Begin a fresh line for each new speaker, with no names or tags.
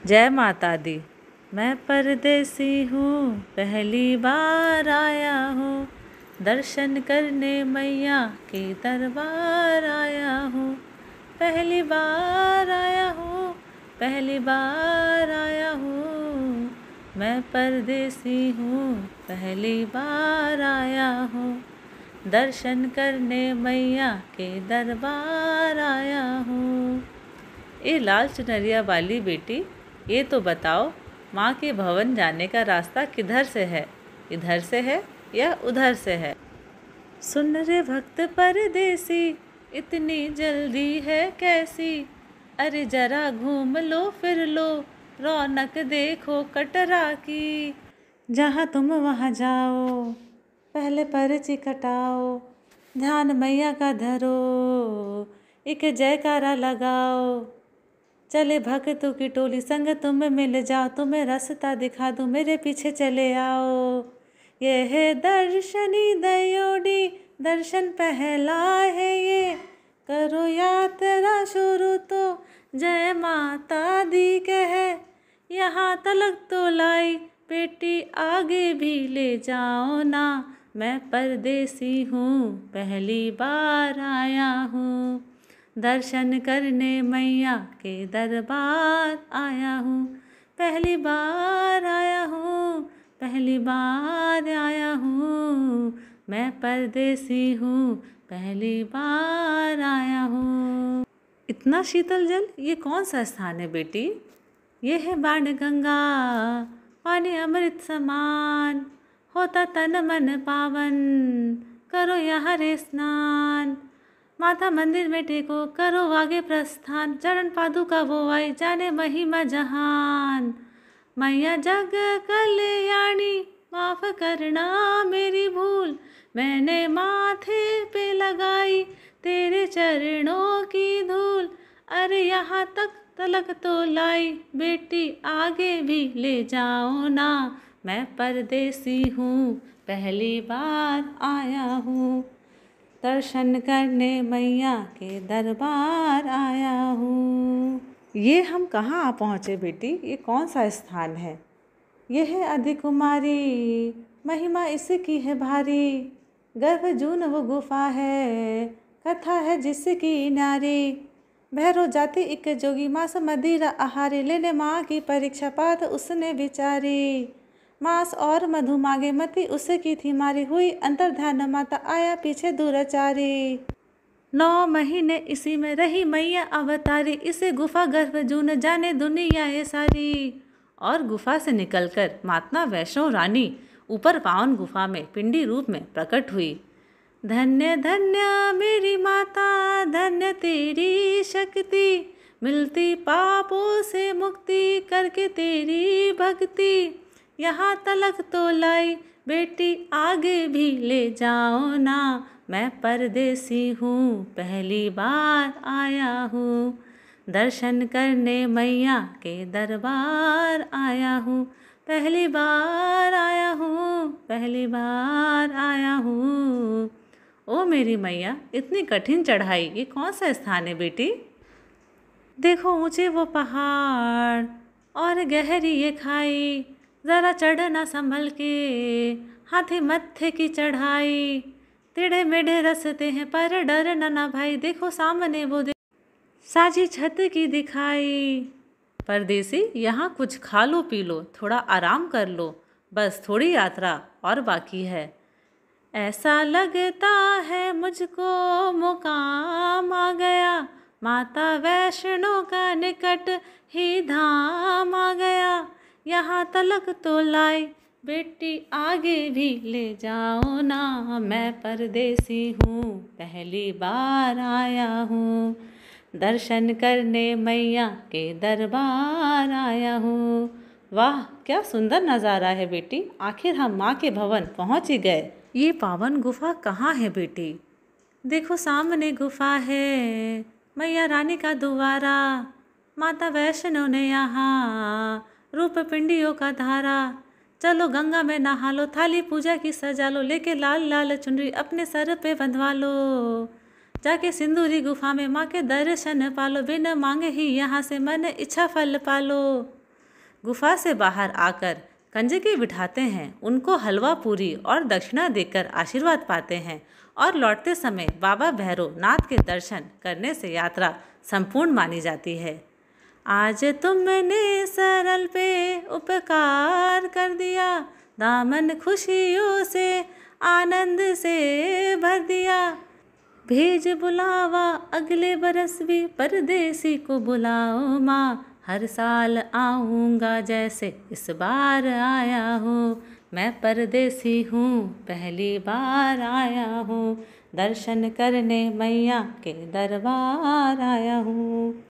जय माता दी। मैं परदेसी हूँ, पहली बार आया हूँ, दर्शन करने मैया के दरबार आया हूँ। पहली बार आया हूँ, पहली बार आया हूँ, मैं परदेसी हूँ, पहली बार आया हूँ, दर्शन करने मैया के दरबार आया हूँ। ए लाल चुनरिया वाली बेटी, ये तो बताओ, माँ के भवन जाने का रास्ता किधर से है? इधर से है या उधर से है? सुन रे भक्त परदेसी, इतनी जल्दी है कैसी? अरे जरा घूम लो फिर लो, रौनक देखो कटरा की। जहाँ तुम वहाँ जाओ, पहले पर्ची कटाओ, ध्यान मैया का धरो, एक जयकारा लगाओ। चले भक्तों की टोली संग तुम मिल जाओ, तुम्हें रास्ता दिखा दूँ, मेरे पीछे चले आओ। ये है दर्शनी दयोडी, दर्शन पहला है ये, करो यात्रा शुरू तो जय माता दी कहे। यहाँ तलक तो लाई बेटी, आगे भी ले जाओ ना, मैं परदेसी हूँ, पहली बार आया हूँ, दर्शन करने मैया के दरबार आया हूँ। पहली बार आया हूँ, पहली बार आया हूँ, मैं परदेसी हूँ, पहली बार आया हूँ। इतना शीतल जल, ये कौन सा स्थान है बेटी? ये है बाण गंगा, पानी अमृत समान, होता तन मन पावन, करो यहाँ रे स्नान। माता मंदिर में टेको, करो आगे प्रस्थान, चरण पादुका वो आई, जाने महिमा जहान। मैया जग कल्याणी, माफ करना मेरी भूल, मैंने माथे पे लगाई तेरे चरणों की धूल। अरे यहाँ तक तलक तो लाई बेटी, आगे भी ले जाओ ना, मैं परदेसी हूँ, पहली बार आया हूँ, दर्शन करने मैया के दरबार आया हूँ। ये हम कहाँ आ पहुँचे बेटी? ये कौन सा स्थान है? ये है अधिकुमारी, महिमा इसकी है भारी, गर्भजून वो गुफा है, कथा है जिसकी नारी। भैरव जाति एक जोगी, मांस मदिरा आहारी, लेने माँ की परीक्षा पात उसने विचारी। मांस और मधु मांगे मती, उसकी थी मारी, हुई अंतर ध्यान माता, आया पीछे दुराचारी। 9 महीने इसी में रही मैया अवतारी, इसे गुफा गर्भजून जाने दुनिया ये सारी। और गुफा से निकलकर माता वैष्णो रानी ऊपर पावन गुफा में पिंडी रूप में प्रकट हुई। धन्य धन्य मेरी माता, धन्य तेरी शक्ति, मिलती पापों से मुक्ति करके तेरी भक्ति। यहाँ तलक तो लाई बेटी, आगे भी ले जाओ ना, मैं परदेसी हूँ, पहली बार आया हूँ, दर्शन करने मैया के दरबार आया हूँ। पहली बार आया हूँ, पहली बार आया हूँ। ओ मेरी मैया, इतनी कठिन चढ़ाई, ये कौन सा स्थान है बेटी? देखो ऊंचे वो पहाड़ और गहरी ये खाई, ज़रा चढ़ना संभल के, हाथी मत्थे की चढ़ाई। टेढ़े मेढ़े रास्ते हैं पर डरना ना भाई, देखो सामने वो साझी छत की दिखाई। परदेसी, यहाँ कुछ खा लो पी लो, थोड़ा आराम कर लो, बस थोड़ी यात्रा और बाकी है। ऐसा लगता है मुझको मुकाम आ गया, माता वैष्णो का निकट ही धाम आ गया। यहाँ तलक तो लाई बेटी, आगे भी ले जाओ ना, मैं परदेसी हूँ, पहली बार आया हूँ, दर्शन करने मैया के दरबार आया हूँ। वाह, क्या सुंदर नज़ारा है बेटी, आखिर हम माँ के भवन पहुँच ही गए। ये पावन गुफा कहाँ है बेटी? देखो सामने गुफा है, मैया रानी का द्वारा, माता वैष्णो ने यहाँ रूप पिंडियों का धारा, चलो गंगा में नहा लो, थाली पूजा की सजा लो, लेके लाल लाल चुनरी अपने सर पे बंधवा लो। जाके सिंदूरी गुफा में माँ के दर्शन पालो, बिन मांगे ही यहाँ से मन इच्छा फल पालो। गुफा से बाहर आकर कंजकी बिठाते हैं, उनको हलवा पूरी और दक्षिणा देकर आशीर्वाद पाते हैं और लौटते समय बाबा भैरव नाथ के दर्शन करने से यात्रा संपूर्ण मानी जाती है। आज तुमने सरल पे उपकार कर दिया, दामन खुशियों से आनंद से भर दिया। भेज बुलावा अगले बरस भी, परदेसी को बुलाओ माँ, हर साल आऊँगा जैसे इस बार आया हूँ। मैं परदेसी हूँ, पहली बार आया हूँ, दर्शन करने मैया के दरबार आया हूँ।